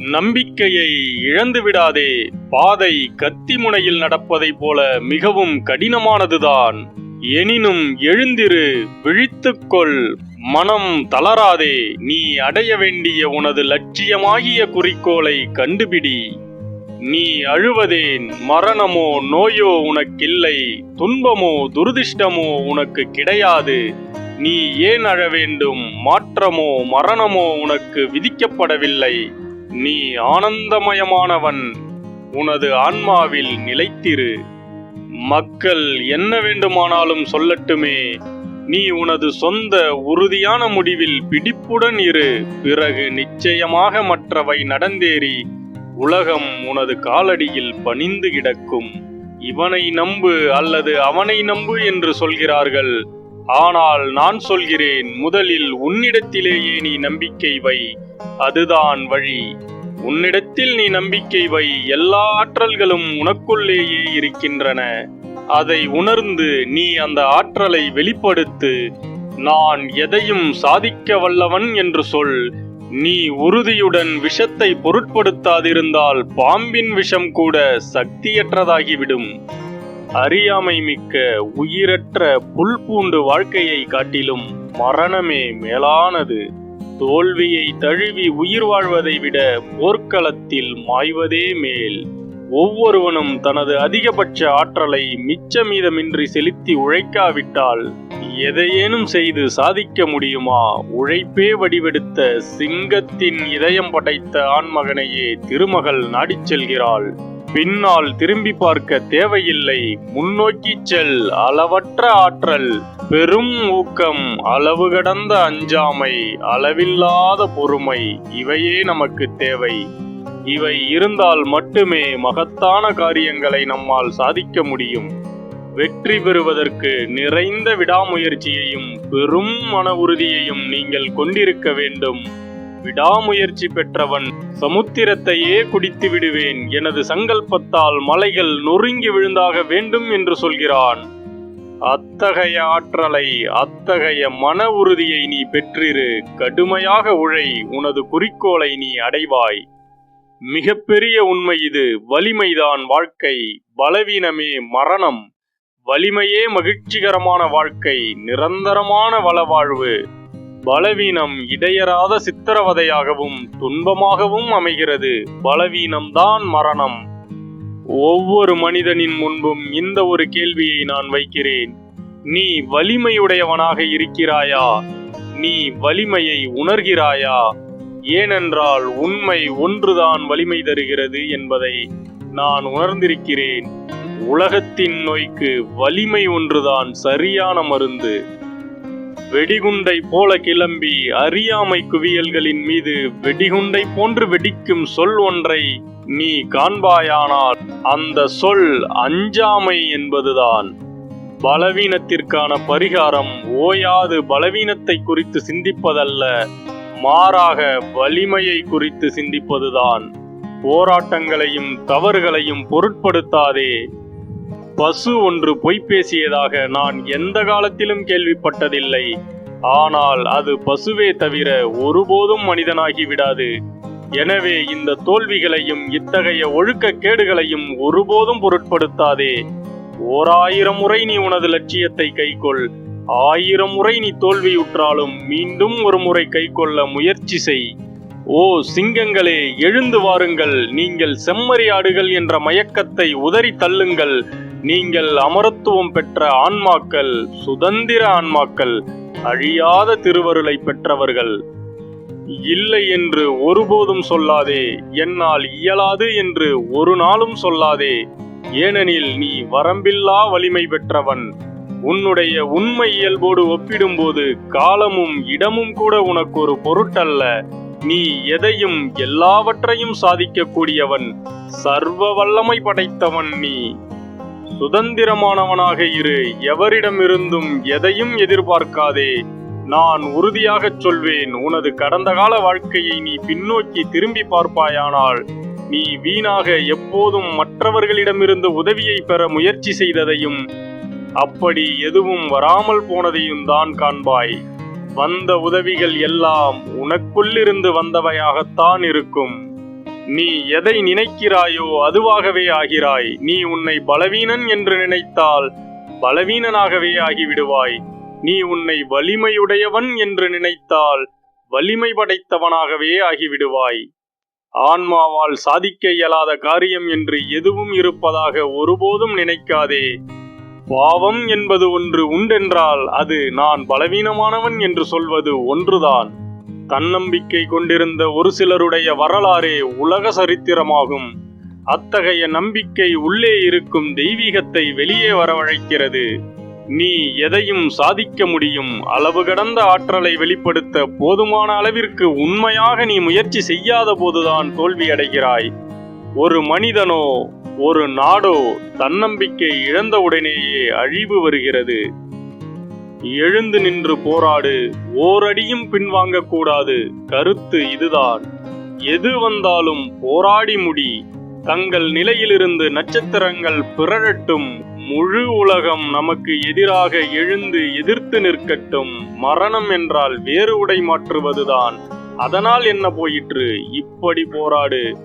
நம்பிக்கையை இழந்து விடாதே. பாதை கத்தி முனையில் நடப்பதைப் போல மிகவும் கடினமானதுதான். எனினும் எழுந்திரு, விழித்துக்கொள், மனம் தளராதே. நீ அடைய வேண்டிய உனது லட்சியமாகிய குறிக்கோளை கண்டுபிடி. நீ அழுவதேன்? மரணமோ நோயோ உனக்கில்லை, துன்பமோ துரதிர்ஷ்டமோ உனக்கு கிடையாது. நீ ஏன் அழ வேண்டும்? மாற்றமோ மரணமோ உனக்கு விதிக்கப்படவில்லை. நீ ஆனந்தமயமானவன். உனது ஆன்மாவில் நிலைத்திரு. மக்கள் என்ன வேண்டுமானாலும் சொல்லட்டுமே, நீ உனது சொந்த உறுதியான முடிவில் பிடிப்புடன் இரு. பிறகு நிச்சயமாக மற்றவை நடந்தேறி உலகம் உனது காலடியில் பணிந்து கிடக்கும். இவனை நம்பு அல்லது அவனை நம்பு என்று சொல்கிறார்கள். ஆனால் நான் சொல்கிறேன், முதலில் உன்னிடத்திலேயே நீ நம்பிக்கை வை. அதுதான் வழி. உன்னிடத்தில் நீ நம்பிக்கை வை. எல்லா ஆற்றல்களும் உனக்குள்ளேயே இருக்கின்றன. அதை உணர்ந்து நீ அந்த ஆற்றலை வெளிப்படுத்து. நான் எதையும் சாதிக்க வல்லவன் என்று சொல். நீ உறுதியுடன் விஷத்தை பொருட்படுத்தாதிருந்தால் பாம்பின் விஷம் கூட சக்தியற்றதாகிவிடும். அறியாமை மிக்க உயிரற்ற புல் பூண்டு வாழ்க்கையை காட்டிலும் மரணமே மேலானது. தோல்வியை தழுவி உயிர் வாழ்வதை விட போர்க்களத்தில் மாய்வதே மேல். ஒவ்வொருவனும் தனது அதிகபட்ச ஆற்றலை மிச்சமீதமின்றி செலுத்தி உழைக்காவிட்டால் எதையேனும் செய்து சாதிக்க முடியுமா? உழைப்பே வடிவெடுத்த சிங்கத்தின் இதயம் படைத்த ஆண்மகனையே திருமகள் நாடிச் செல்கிறாள். பின்னால் திரும்பி பார்க்க தேவையில்லை. முன்னோக்கி செல். அளவற்ற ஆற்றல், பெரும் ஊக்கம், அளவு கடந்த அஞ்சாமை, அளவில்லாத பொறுமை, இவையே நமக்கு தேவை. இவை இருந்தால் மட்டுமே மகத்தான காரியங்களை நம்மால் சாதிக்க முடியும். வெற்றி பெறுவதற்கு நிறைந்த விடாமுயற்சியையும் பெரும் மன உறுதியையும் நீங்கள் கொண்டிருக்க வேண்டும். விடாமுயற்சி பெற்றவன் சமுத்திரத்தையே குடித்து விடுவேன், எனது சங்கல்பத்தால் மலைகள் நொறுங்கி விழுந்தாக வேண்டும் என்று சொல்கிறான். அத்தகைய ஆற்றலை, அத்தகைய மன உறுதியை நீ பெற்றிரு. கடுமையாக உழை. உனது குறிக்கோளை நீ அடைவாய். மிகப்பெரிய உண்மை இது. வலிமைதான் வாழ்க்கை, பலவீனமே மரணம். வலிமையே மகிழ்ச்சிகரமான வாழ்க்கை, நிரந்தரமான வளவாழ்வு. பலவீனம் இடையறாத சித்திரவதையாகவும் துன்பமாகவும் அமைகிறது. பலவீனம்தான் மரணம். ஒவ்வொரு மனிதனின் முன்பும் இந்த ஒரு கேள்வியை நான் வைக்கிறேன். நீ வலிமையுடையவனாக இருக்கிறாயா? நீ வலிமையை உணர்கிறாயா? ஏனென்றால் உண்மை ஒன்றுதான் வலிமை தருகிறது என்பதை நான் உணர்ந்திருக்கிறேன். உலகத்தின் நோய்க்கு வலிமை ஒன்றுதான் சரியான மருந்து. வெடிகுண்டை போல கிளம்பி அறியாமை குவியல்களின் மீது வெடிகுண்டை போன்று வெடிக்கும் சொல் ஒன்றை நீ காண்பாயானால் அந்த சொல் அஞ்சாமை என்பதுதான். பலவீனத்திற்கான பரிகாரம் ஓயாது பலவீனத்தை குறித்து சிந்திப்பதல்ல, மாறாக வலிமையை குறித்து சிந்திப்பதுதான். போராட்டங்களையும் தவறுகளையும் பொருட்படுத்தாதே. பசு ஒன்று பொய் பேசியதாக நான் எந்த காலத்திலும் கேள்விப்பட்டதில்லை. ஆனால் அது பசுவே தவிர ஒருபோதும் மனிதனாகி விடாது. எனவே இந்த தோல்விகளையும் இத்தகைய ஒழுக்கக்கேடுகளையும் ஒருபோதும் பொருட்படுத்தாதே. 1000 முறை நீ உனது லட்சியத்தை கைக்கொள். 1000 முறை நீ தோல்வியுற்றாலும் மீண்டும் ஒரு முறை கைக்கொள்ள முயற்சி செய். ஓ சிங்கங்களே, எழுந்து வாருங்கள். நீங்கள் செம்மறியாடுகள் என்ற மயக்கத்தை உதறி தள்ளுங்கள். நீங்கள் அமரத்துவம் பெற்ற ஆன்மாக்கள், சுதந்திர ஆன்மாக்கள், அழியாத திருவருளை பெற்றவர்கள். இல்லை என்று ஒருபோதும் சொல்லாதே. என்னால் இயலாது என்று ஒரு நாளும் சொல்லாதே. ஏனெனில் நீ வரம்பில்லா வலிமை பெற்றவன். உன்னுடைய உண்மை இயல்போடு ஒப்பிடும்போது காலமும் இடமும் கூட உனக்கு ஒரு பொருட்டல்ல. நீ எதையும் எல்லாவற்றையும் சாதிக்கக்கூடியவன். சர்வ வல்லமை படைத்தவன் நீ. சுதந்திரமானவனாக இரு. எவரிடமிருந்தும் எதையும் எதிர்பார்க்காதே. நான் உறுதியாகச் சொல்வேன், உனது கடந்த கால வாழ்க்கையை நீ பின்னோக்கி திரும்பி பார்ப்பாயானால் நீ வீணாக எப்போதும் மற்றவர்களிடமிருந்து உதவியை பெற முயற்சி செய்ததையும் அப்படி எதுவும் வராமல் போனதையும் தான் காண்பாய். வந்த உதவிகள் எல்லாம் உனக்குள்ளிருந்து வந்தவையாகத்தான் இருக்கும். நீ எதை நினைக்கிறாயோ அதுவாகவே ஆகிறாய். நீ உன்னை பலவீனன் என்று நினைத்தால் பலவீனனாகவே ஆகிவிடுவாய். நீ உன்னை வலிமையுடையவன் என்று நினைத்தால் வலிமை படைத்தவனாகவே ஆகிவிடுவாய். ஆன்மாவால் சாதிக்க இயலாத காரியம் என்று எதுவும் இருப்பதாக ஒருபோதும் நினைக்காதே. பாவம் என்பது ஒன்று உண்டென்றால் அது நான் பலவீனமானவன் என்று சொல்வது ஒன்றுதான். தன்னம்பிக்கை கொண்டிருந்த ஒரு சிலருடைய வரலாறே உலக சரித்திரமாகும். அத்தகைய நம்பிக்கை உள்ளே இருக்கும் தெய்வீகத்தை வெளியே வரவழைக்கிறது. நீ எதையும் சாதிக்க முடியும். அளவு கடந்த ஆற்றலை வெளிப்படுத்த போதுமான அளவிற்கு உண்மையாக நீ முயற்சி செய்யாத போதுதான் தோல்வியடைகிறாய். ஒரு மனிதனோ ஒரு நாடோ தன்னம்பிக்கை இழந்தவுடனேயே அழிவு வருகிறது. எழுந்து நின்று போராடு. ஓரடியும் பின்வாங்க கூடாது. கருத்து இதுதான். எது வந்தாலும் போராடி முடி. தங்கள் நிலையிலிருந்து நட்சத்திரங்கள் பிறழட்டும். முழு உலகம் நமக்கு எதிராக எழுந்து எதிர்த்து நிற்கட்டும். மரணம் என்றால் வேறு உடை மாற்றுவதுதான். அதனால் என்ன போயிற்று? இப்படி போராடு.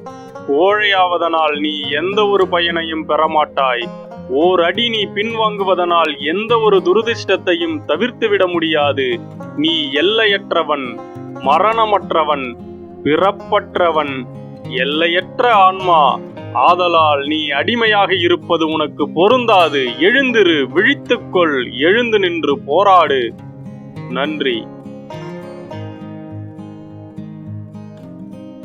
கோழையாவதனால் நீ எந்த ஒரு பயனையும் பெறமாட்டாய். ஓர் அடி நீ பின்வாங்குவதனால் எந்த ஒரு துரதிர்ஷ்டத்தையும் தவிர்த்துவிட முடியாது. நீ எல்லையற்றவன், மரணமற்றவன், பிறப்பற்றவன், எல்லையற்ற ஆன்மா. ஆதலால் நீ அடிமையாக இருப்பது உனக்கு பொருந்தாது. எழுந்திரு, விழித்துக்கொள், எழுந்து நின்று போராடு. நன்றி.